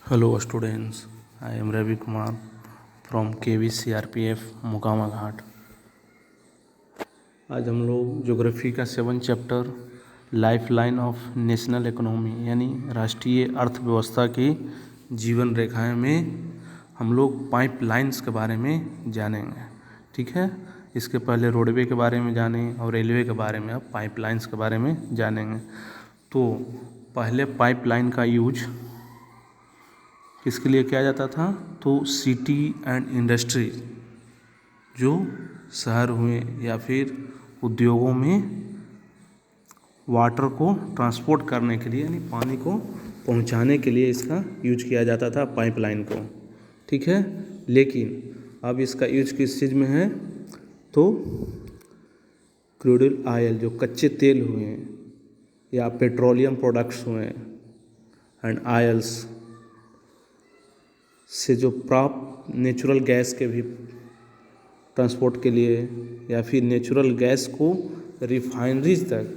Hello students, I am Ravi Kumar from KV CRPF Mokama Ghat. आज हम लोग ज्योग्राफी का 7 chapter life line of national economy यानी राष्ट्रीय अर्थव्यवस्था की जीवन रेखाएं में हम लोग पाइप लाइन्स के बारे में जानेंगे। ठीक है, इसके पहले रोडवे के बारे में जाने और रेलवे के बारे में अब पाइप लाइन्स के बारे में जानेंगे। तो पहले पाइप लाइन का यूज किसके लिए किया जाता था? तो सिटी एंड इंडस्ट्री, जो शहर हुए या फिर उद्योगों में वाटर को ट्रांसपोर्ट करने के लिए यानी पानी को पहुंचाने के लिए इसका यूज किया जाता था पाइपलाइन को। ठीक है, लेकिन अब इसका यूज किस चीज़ में है? तो क्रूड ऑयल, जो कच्चे तेल हुए या पेट्रोलियम प्रोडक्ट्स हुए एंड ऑयल्स से जो प्राप्त नेचुरल गैस के भी ट्रांसपोर्ट के लिए या फिर नेचुरल गैस को रिफाइनरीज तक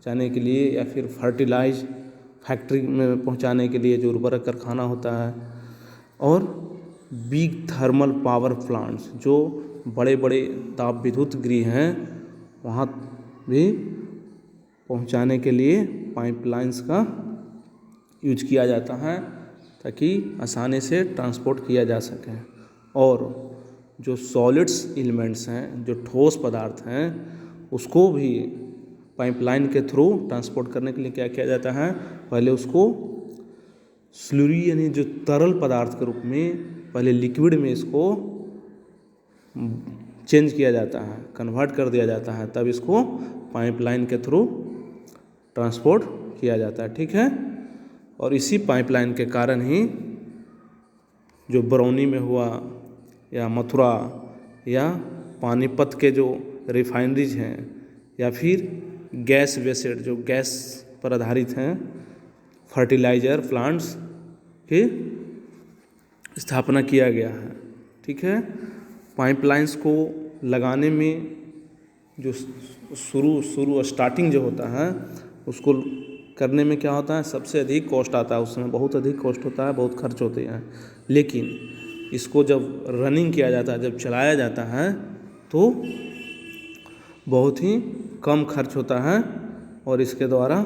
जाने के लिए या फिर फर्टिलाइज फैक्ट्री में पहुंचाने के लिए जो उर्वरक कारखाना होता है, और बिग थर्मल पावर प्लांट्स, जो बड़े बड़े ताप विद्युत गृह हैं, वहाँ भी पहुंचाने के लिए पाइपलाइंस का यूज किया जाता है ताकि आसानी से ट्रांसपोर्ट किया जा सके। और जो सॉलिड्स एलिमेंट्स हैं, जो ठोस पदार्थ हैं, उसको भी पाइपलाइन के थ्रू ट्रांसपोर्ट करने के लिए क्या किया जाता है? पहले उसको स्लरी यानी जो तरल पदार्थ के रूप में पहले लिक्विड में इसको चेंज किया जाता है, कन्वर्ट कर दिया जाता है, तब इसको पाइपलाइन के थ्रू ट्रांसपोर्ट किया जाता है। ठीक है, और इसी पाइपलाइन के कारण ही जो बरौनी में हुआ या मथुरा या पानीपत के जो रिफाइनरीज हैं या फिर गैस वेसेड, जो गैस पर आधारित हैं, फर्टिलाइजर प्लांट्स की स्थापना किया गया है। ठीक है, पाइपलाइंस को लगाने में जो शुरू स्टार्टिंग जो होता है उसको करने में क्या होता है? सबसे अधिक कॉस्ट आता है, उसमें बहुत अधिक कॉस्ट होता है, बहुत खर्च होते हैं। लेकिन इसको जब रनिंग किया जाता है, जब चलाया जाता है, तो बहुत ही कम खर्च होता है और इसके द्वारा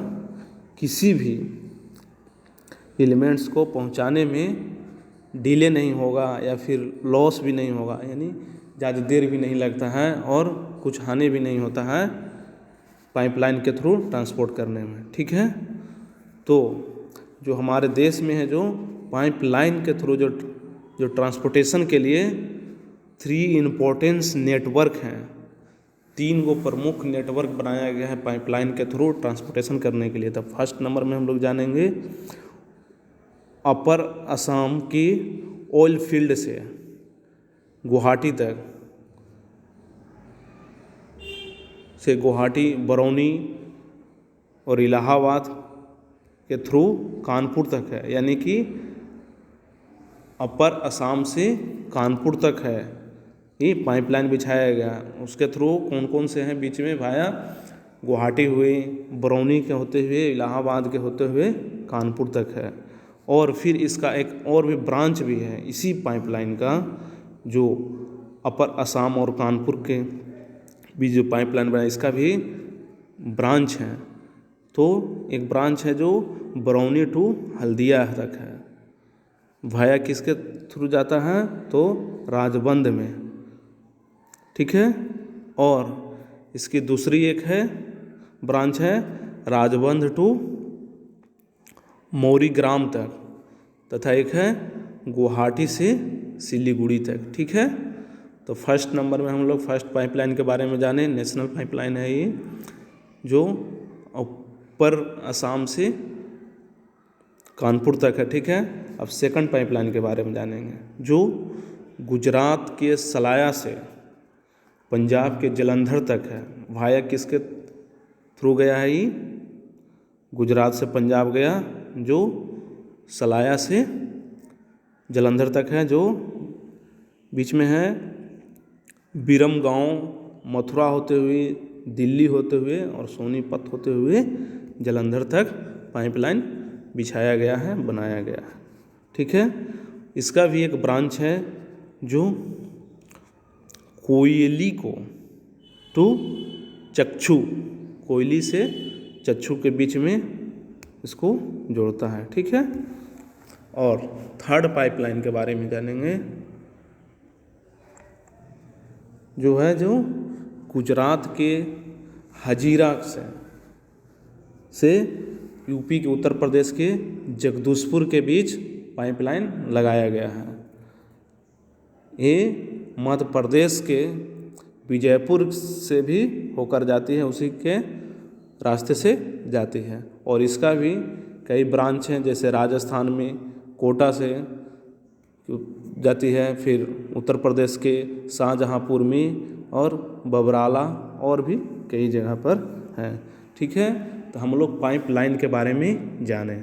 किसी भी एलिमेंट्स को पहुंचाने में डिले नहीं होगा या फिर लॉस भी नहीं होगा, यानी ज़्यादा देर भी नहीं लगता है और कुछ हानि भी नहीं होता है पाइपलाइन के थ्रू ट्रांसपोर्ट करने में। ठीक है, तो जो हमारे देश में है, जो पाइपलाइन के थ्रू जो ट्रांसपोर्टेशन के लिए 3 इम्पोर्टेंस नेटवर्क हैं, 3 गो प्रमुख नेटवर्क बनाया गया है पाइपलाइन के थ्रू ट्रांसपोर्टेशन करने के लिए। तो फर्स्ट नंबर में हम लोग जानेंगे अपर असम की ऑयल फील्ड से गुवाहाटी तक, से गुवाहाटी, बरौनी और इलाहाबाद के थ्रू कानपुर तक है, यानी कि अपर असम से कानपुर तक है ये पाइपलाइन बिछाया गया। उसके थ्रू कौन कौन से हैं बीच में? भाया गुवाहाटी हुए, बरौनी के होते हुए, इलाहाबाद के होते हुए कानपुर तक है। और फिर इसका एक और भी ब्रांच भी है इसी पाइपलाइन का, जो अपर असम और कानपुर के बीच जो पाइपलाइन बना, इसका भी ब्रांच है। तो एक ब्रांच है जो बरौनी टू हल्दिया तक है। भाया किसके थ्रू जाता है? तो राजबंद में। ठीक है, और इसकी दूसरी एक है ब्रांच है राजबंद टू मौरीग्राम तक, तथा एक है गुवाहाटी से सिलीगुड़ी तक। ठीक है, तो फर्स्ट नंबर में हम लोग फर्स्ट पाइपलाइन के बारे में जाने। नेशनल पाइपलाइन है ये, जो ऊपर असम से कानपुर तक है। ठीक है, अब सेकंड पाइपलाइन के बारे में जानेंगे, जो गुजरात के सलाया से पंजाब के जलंधर तक है। भाया किसके थ्रू गया है ये? गुजरात से पंजाब गया, जो सलाया से जलंधर तक है, जो बीच में है बीरम गांव, मथुरा होते हुए, दिल्ली होते हुए और सोनीपत होते हुए जलंधर तक पाइपलाइन बिछाया गया है, बनाया गया है। ठीक है। इसका भी एक ब्रांच है जो कोयली को टू चक्षु, कोयली से चक्षु के बीच में इसको जोड़ता है, ठीक है। और थर्ड पाइपलाइन के बारे में जानेंगे, जो है जो गुजरात के हजीरा से यूपी के उत्तर प्रदेश के जगदीशपुर के बीच पाइपलाइन लगाया गया है। ये मध्य प्रदेश के विजयपुर से भी होकर जाती है, उसी के रास्ते से जाती है। और इसका भी कई ब्रांच हैं, जैसे राजस्थान में कोटा से जाती है, फिर उत्तर प्रदेश के शाहजहाँपुर में और बबराला और भी कई जगह पर हैं, ठीक है। तो हम लोग पाइपलाइन के बारे में जाने।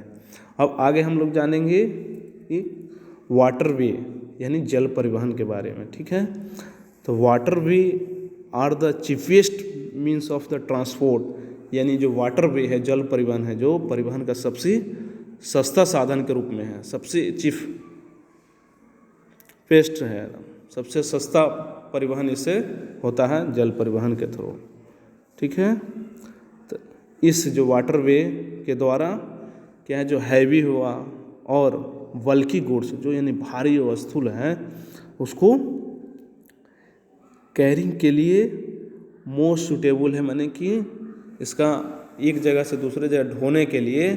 अब आगे हम लोग जानेंगे कि वाटरवे यानी जल परिवहन के बारे में, ठीक है। तो waterway are the chiefest means of the transport, यानी जो वाटरवे है, जल परिवहन है, जो परिवहन का सबसे सस्ता साधन के रूप में है, सबसे चीफेस्ट है, सबसे सस्ता परिवहन इससे होता है जल परिवहन के थ्रू, ठीक है। तो इस जो वाटरवे के द्वारा क्या है, जो हैवी हुआ और बल्कि गुड्स, जो यानी भारी वस्तु है, उसको कैरिंग के लिए मोस्ट सूटेबल है, माने कि इसका एक जगह से दूसरे जगह ढोने के लिए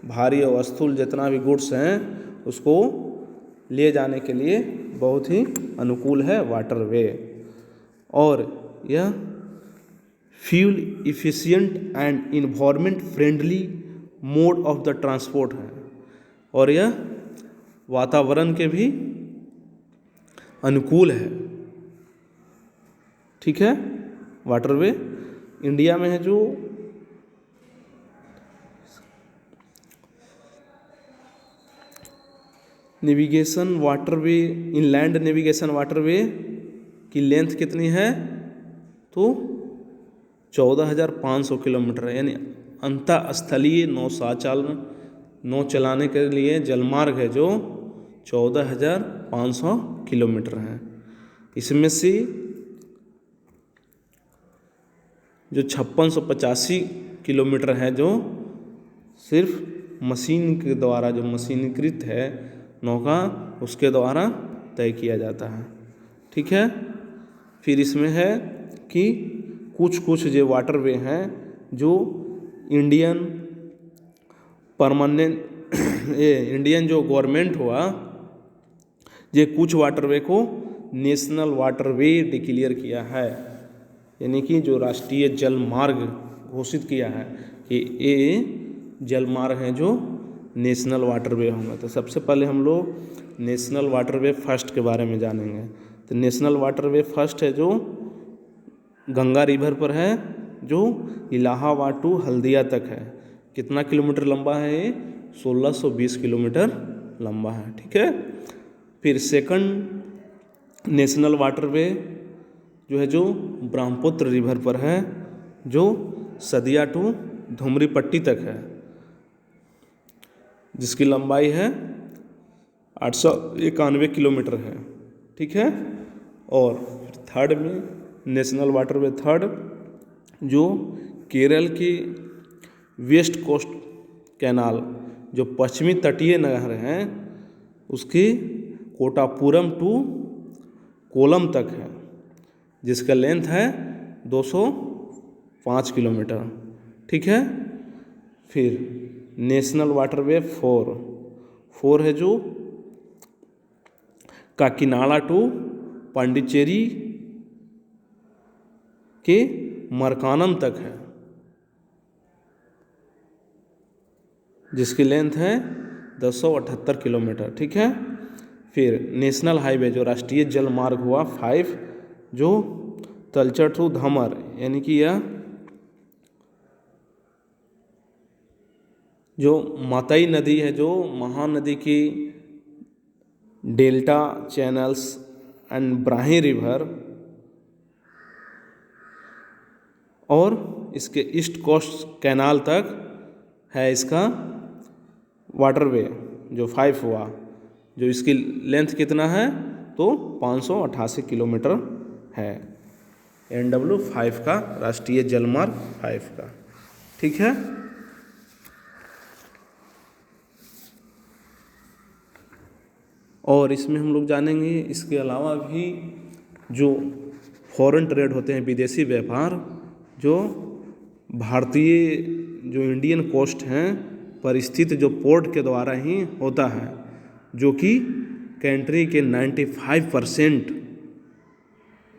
भारी वस्तु जितना भी गुड्स हैं उसको ले जाने के लिए बहुत ही अनुकूल है वाटरवे। और यह fuel efficient and environment friendly mode of the transport है, और यह वातावरण के भी अनुकूल है, ठीक है। वाटरवे इंडिया में है जो navigation waterway, inland navigation waterway की लेंथ कितनी है, तो 14,500 किलोमीटर है, यानी अंतःस्थलीय नौ चलाने के लिए जलमार्ग है जो 14,500 किलोमीटर है। इसमें से जो 5685 किलोमीटर है जो सिर्फ मशीन के द्वारा, जो मशीनीकृत है नौका, उसके द्वारा तय किया जाता है, ठीक है। फिर इसमें है कि कुछ जो वाटरवे हैं जो इंडियन परमानेंट इंडियन जो गवर्नमेंट हुआ, ये कुछ वाटरवे को नेशनल वाटरवे डिक्लेयर किया है, यानी कि जो राष्ट्रीय जल मार्ग घोषित किया है कि ये जल मार्ग हैं जो नेशनल वाटरवे होंगे। तो सबसे पहले हम लोग नेशनल वाटरवे फर्स्ट के बारे में जानेंगे। तो नेशनल वाटरवे फर्स्ट है जो गंगा रिवर पर है, जो इलाहाबाद टू हल्दिया तक है। कितना किलोमीटर लंबा है ये? 1620 किलोमीटर लंबा है, ठीक है। फिर सेकंड नेशनल वाटरवे जो है जो ब्रह्मपुत्र रिवर पर है, जो सदिया टू धुमरी पट्टी तक है, जिसकी लंबाई है 891 किलोमीटर है, ठीक है। और थर्ड में नेशनल वाटरवे थर्ड जो केरल की वेस्ट कोस्ट कैनाल, जो पश्चिमी तटीय नहर हैं, उसकी कोटापुरम टू कोलम तक है, जिसका लेंथ है 205 किलोमीटर, ठीक है। फिर नेशनल वाटरवे फोर है जो काकीनाडा टू पांडिचेरी के मरकानम तक है, जिसकी लेंथ है 278 किलोमीटर, ठीक है। फिर नेशनल हाईवे जो राष्ट्रीय जल मार्ग हुआ 5, जो तलचर टू धमर, यानी कि यह जो माताई नदी है, जो महानदी की delta channels and Brahui river और इसके ईस्ट कोस्ट कैनाल तक है, इसका वाटरवे जो 5 हुआ। जो इसकी लेंथ कितना है तो 588 किलोमीटर है, NW5 का, राष्ट्रीय जलमार्ग 5 का। ठीक है। और इसमें हम लोग जानेंगे इसके अलावा भी जो फॉरेन ट्रेड होते हैं, विदेशी व्यापार, जो भारतीय जो इंडियन कोस्ट हैं पर स्थित जो पोर्ट के द्वारा ही होता है, जो कि कंट्री के 95%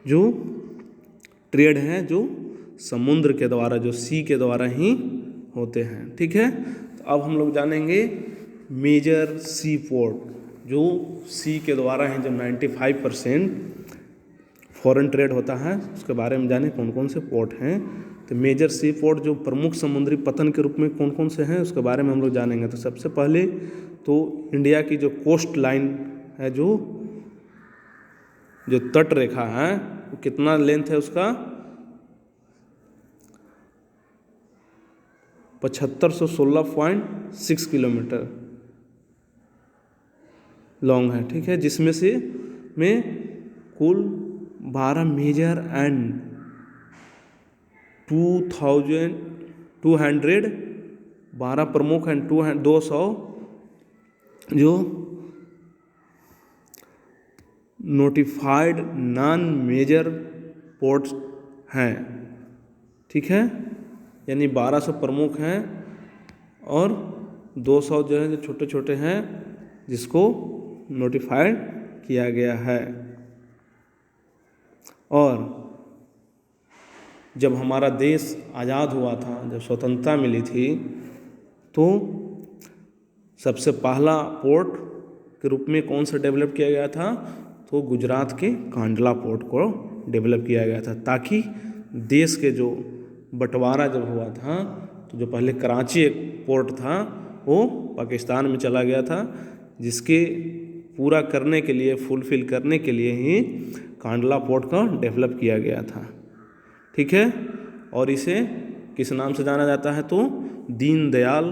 जो ट्रेड हैं जो समुद्र के द्वारा, जो सी के द्वारा ही होते हैं। ठीक है। तो अब हम लोग जानेंगे मेजर सी पोर्ट, जो सी के द्वारा ही जो 95% फॉरेन ट्रेड होता है, उसके बारे में जाने कौन कौन से पोर्ट हैं। तो मेजर सी पोर्ट जो प्रमुख समुद्री पतन के रूप में कौन कौन से हैं, उसके बारे में हम लोग जानेंगे। तो सबसे पहले तो इंडिया की जो कोस्ट लाइन है, जो तट रेखा है, वो कितना लेंथ है उसका, 7516.6 किलोमीटर लॉन्ग है। ठीक है। जिसमें से में कुल 12 मेजर एंड 1200 प्रमुख एंड 200 जो नोटिफाइड नॉन मेजर पोर्ट्स हैं। ठीक है। यानी 1200 प्रमुख हैं और 200 जो है जो छोटे छोटे हैं, जिसको नोटिफाइड किया गया है। और जब हमारा देश आज़ाद हुआ था, जब स्वतंत्रता मिली थी, तो सबसे पहला पोर्ट के रूप में कौन सा डेवलप किया गया था, तो गुजरात के कांडला पोर्ट को डेवलप किया गया था, ताकि देश के जो बंटवारा जब हुआ था, तो जो पहले कराची एक पोर्ट था वो पाकिस्तान में चला गया था, जिसके पूरा करने के लिए, फुलफिल करने के लिए ही कांडला पोर्ट का डेवलप किया गया था। ठीक है। और इसे किस नाम से जाना जाता है, तो दीनदयाल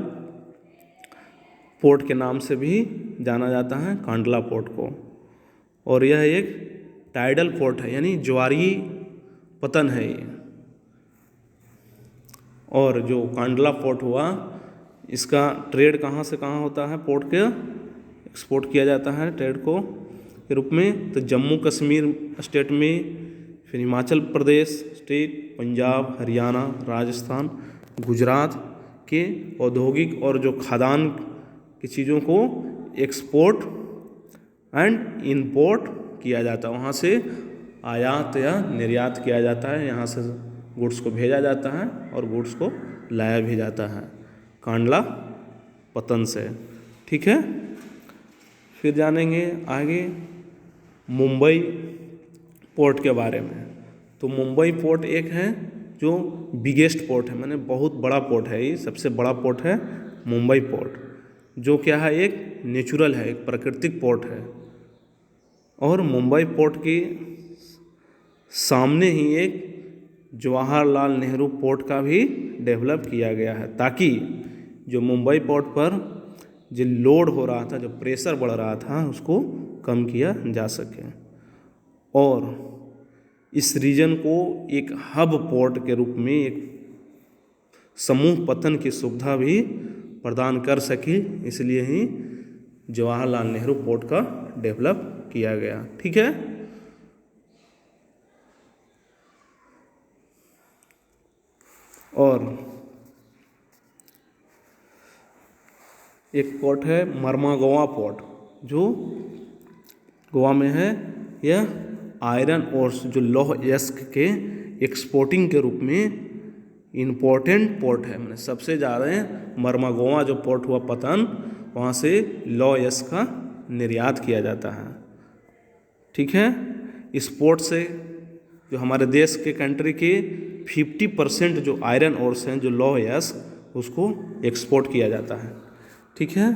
पोर्ट के नाम से भी जाना जाता है कांडला पोर्ट को। और यह एक टाइडल पोर्ट है, यानी ज्वारीय पतन है ये। और जो कांडला पोर्ट हुआ, इसका ट्रेड कहाँ से कहाँ होता है, पोर्ट के एक्सपोर्ट किया जाता है ट्रेड को के रूप में, तो जम्मू कश्मीर स्टेट में, फिर हिमाचल प्रदेश स्टेट, पंजाब, हरियाणा, राजस्थान, गुजरात के औद्योगिक और जो खाद्यान्न की चीज़ों को एक्सपोर्ट एंड इंपोर्ट किया जाता है, वहाँ से आयात या निर्यात किया जाता है, यहाँ से गुड्स को भेजा जाता है और गुड्स को लाया भी जाता है कांडला पतन से। ठीक है। फिर जानेंगे आगे मुंबई पोर्ट के बारे में। तो मुंबई पोर्ट एक है जो बिगेस्ट पोर्ट है, माने बहुत बड़ा पोर्ट है, ये सबसे बड़ा पोर्ट है मुंबई पोर्ट, जो क्या है, एक नेचुरल है, एक प्राकृतिक पोर्ट है। और मुंबई पोर्ट के सामने ही एक जवाहरलाल नेहरू पोर्ट का भी डेवलप किया गया है, ताकि जो मुंबई पोर्ट पर जो लोड हो रहा था, जो प्रेशर बढ़ रहा था, उसको कम किया जा सके और इस रीजन को एक हब पोर्ट के रूप में, एक समूह पतन की सुविधा भी प्रदान कर सके, इसलिए ही जवाहरलाल नेहरू पोर्ट का डेवलप किया गया। ठीक है। और एक पोर्ट है मर्मागोवा पोर्ट, जो गोवा में है। यह आयरन ओर्स, जो लौह अयस्क के एक्सपोर्टिंग के रूप में इम्पोर्टेंट पोर्ट है। मैंने सबसे ज़्यादा मर्मागोवा जो पोर्ट हुआ पतन, वहाँ से लौह अयस्क का निर्यात किया जाता है। ठीक है। इस पोर्ट से जो हमारे देश के कंट्री के 50% जो आयरन ओर्स हैं, जो लौह अयस्क, उसको एक्सपोर्ट किया जाता है। ठीक है।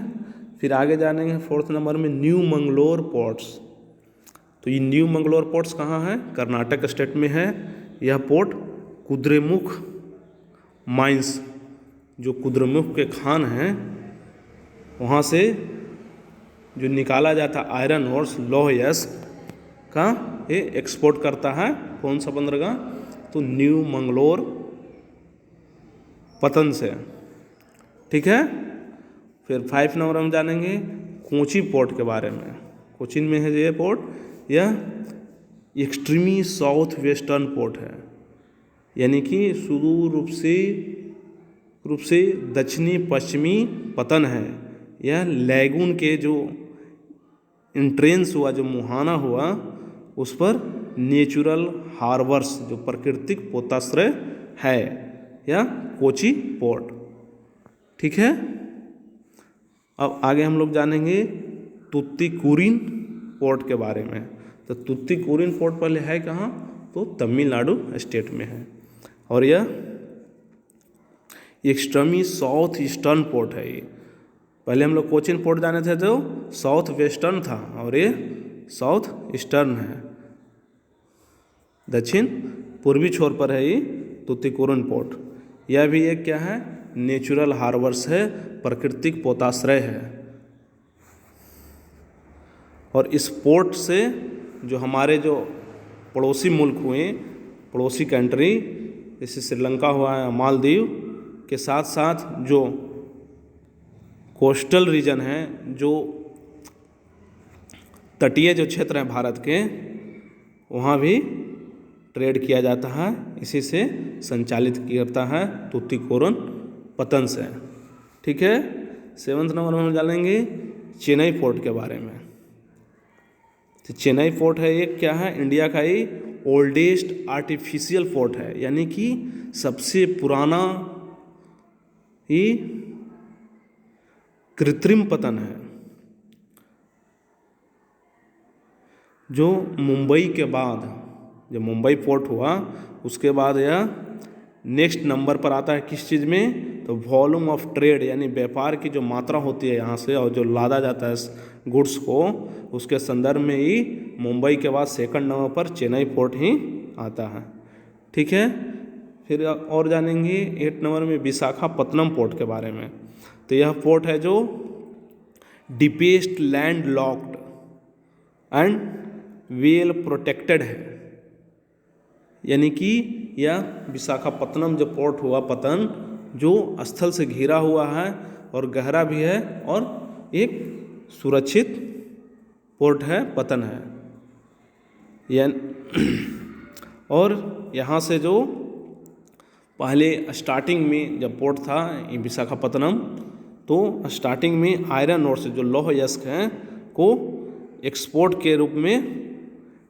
फिर आगे जानेंगे 4th नंबर में न्यू मंगलोर पोर्ट्स। तो ये न्यू मंगलोर पोर्ट्स कहाँ है, कर्नाटक स्टेट में है। यह पोर्ट कुद्रेमुख माइंस, जो कुद्रेमुख के खान हैं, वहाँ से जो निकाला जाता आयरन ओर्स लौह अयस्क का ये एक्सपोर्ट करता है कौन सा बंदरगाह, तो न्यू मंगलोर पतन से। ठीक है। फिर 5 नंबर हम जानेंगे कोची पोर्ट के बारे में। कोचीन में है ये पोर्ट, यह एक्सट्रीमी साउथ वेस्टर्न पोर्ट है, यानी कि सुदूर रूप से दक्षिणी पश्चिमी पतन है। यह लैगून के जो इंट्रेंस हुआ, जो मुहाना हुआ, उस पर नेचुरल हार्बर्स जो प्राकृतिक पोताश्रय है, या कोची पोर्ट। ठीक है। अब आगे हम लोग जानेंगे तुत्तीकोरिन पोर्ट के बारे में। तो तुत्तीकोरिन पोर्ट पहले है कहाँ, तो तमिलनाडु स्टेट में है, और यह एक्सट्रीमी साउथ ईस्टर्न पोर्ट है। ये पहले हम लोग कोचीन पोर्ट जाने थे जो साउथ वेस्टर्न था, और ये साउथ ईस्टर्न है, दक्षिण पूर्वी छोर पर है ये तुत्तीकोरिन पोर्ट। यह भी एक क्या है, नेचुरल हार्बर्स है, प्राकृतिक पोताश्रय है। और इस पोर्ट से जो हमारे जो पड़ोसी मुल्क हुए, पड़ोसी कंट्री जैसे श्रीलंका हुआ है, मालदीव के साथ साथ जो कोस्टल रीजन है, जो तटीय जो क्षेत्र हैं भारत के, वहाँ भी ट्रेड किया जाता है, इसी से संचालित किया जाता है तुत्तीकोरिन पतन से। ठीक है। 7 नंबर में हम जानेंगे चेन्नई पोर्ट के बारे में। तो चेन्नई पोर्ट है, एक क्या है, इंडिया का ही ओल्डेस्ट आर्टिफिशियल पोर्ट है, यानी कि सबसे पुराना ही कृत्रिम पतन है, जो मुंबई के बाद, जब मुंबई पोर्ट हुआ उसके बाद यह नेक्स्ट नंबर पर आता है। किस चीज़ में, तो वॉल्यूम ऑफ ट्रेड, यानी व्यापार की जो मात्रा होती है यहाँ से और जो लादा जाता है गुड्स को, उसके संदर्भ में ही मुंबई के बाद सेकंड नंबर पर चेन्नई पोर्ट ही आता है। ठीक है। फिर और जानेंगे 8 नंबर में विशाखापत्तनम पोर्ट के बारे में। तो यह पोर्ट है जो deepest land locked and well protected है, यानी कि यह विशाखापत्तनम जो पोर्ट हुआ पतन, जो स्थल से घिरा हुआ है और गहरा भी है, और एक सुरक्षित पोर्ट है, पतन है। और यहाँ से जो पहले स्टार्टिंग में जब पोर्ट था विशाखापत्तनम, तो स्टार्टिंग में आयरन ओर से जो लौह अयस्क हैं को एक्सपोर्ट के रूप में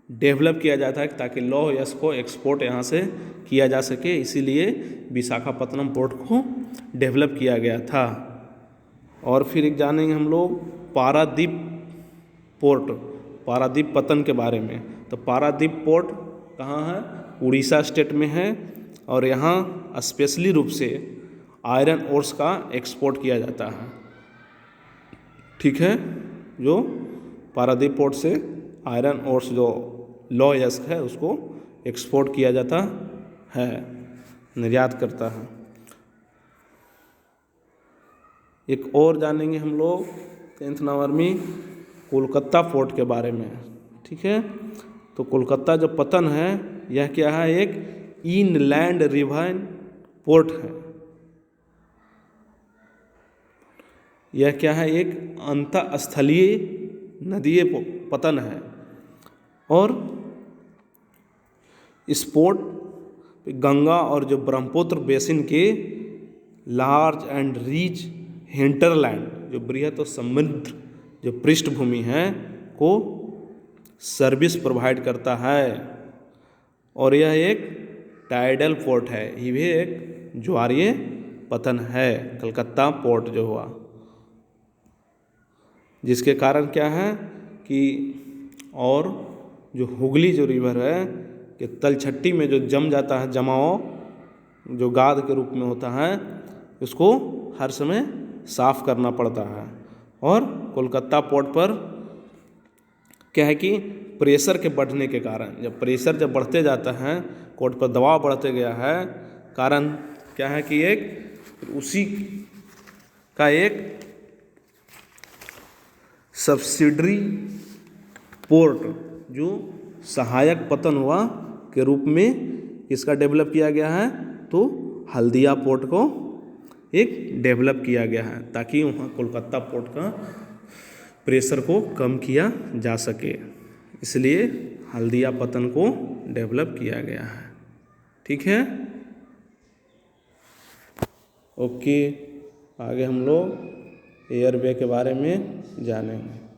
डेवलप किया जाता है, ताकि लौह अयस्क को एक्सपोर्ट यहाँ से किया जा सके, इसीलिए विशाखापत्तनम पोर्ट को डेवलप किया गया था। और फिर एक जानेंगे हम लोग पारादीप पोर्ट, पारादीप पतन के बारे में। तो पारादीप पोर्ट कहाँ है, उड़ीसा स्टेट में है, और यहाँ स्पेशली रूप से आयरन ओर्स का एक्सपोर्ट किया जाता है। ठीक है। जो पारादीप पोर्ट से आयरन ओर्स जो लौह अयस्क है उसको एक्सपोर्ट किया जाता है, निर्यात करता है। एक और जानेंगे हम लोग 10th नंबर में कोलकाता पोर्ट के बारे में। ठीक है। तो कोलकाता जो पतन है, यह क्या है, एक इनलैंड रिवर पोर्ट है। यह क्या है, एक अंतःस्थलीय नदीय पतन है, और इस पोर्ट गंगा और जो ब्रह्मपुत्र बेसिन के लार्ज एंड रिच हिंटरलैंड, जो बृहत और समृद्ध जो पृष्ठभूमि है, को सर्विस प्रोवाइड करता है। और यह एक टाइडल पोर्ट है, ये भी एक ज्वारीय पतन है, कलकत्ता पोर्ट जो हुआ, जिसके कारण क्या है कि और जो हुगली जो रिवर है कि तलछट्टी में जो जम जाता है, जमाव जो गाद के रूप में होता है, उसको हर समय साफ करना पड़ता है। और कोलकाता पोर्ट पर क्या है कि प्रेशर के बढ़ने के कारण, जब प्रेशर जब बढ़ते जाता है, पोर्ट पर दबाव बढ़ते गया है, कारण क्या है कि एक उसी का एक सब्सिडरी पोर्ट जो सहायक पतन हुआ के रूप में इसका डेवलप किया गया है, तो हल्दिया पोर्ट को एक डेवलप किया गया है ताकि वहाँ कोलकाता पोर्ट का प्रेशर को कम किया जा सके, इसलिए हल्दिया पतन को डेवलप किया गया है। ठीक है, ओके। आगे हम लोग एयरवे के बारे में जानेंगे।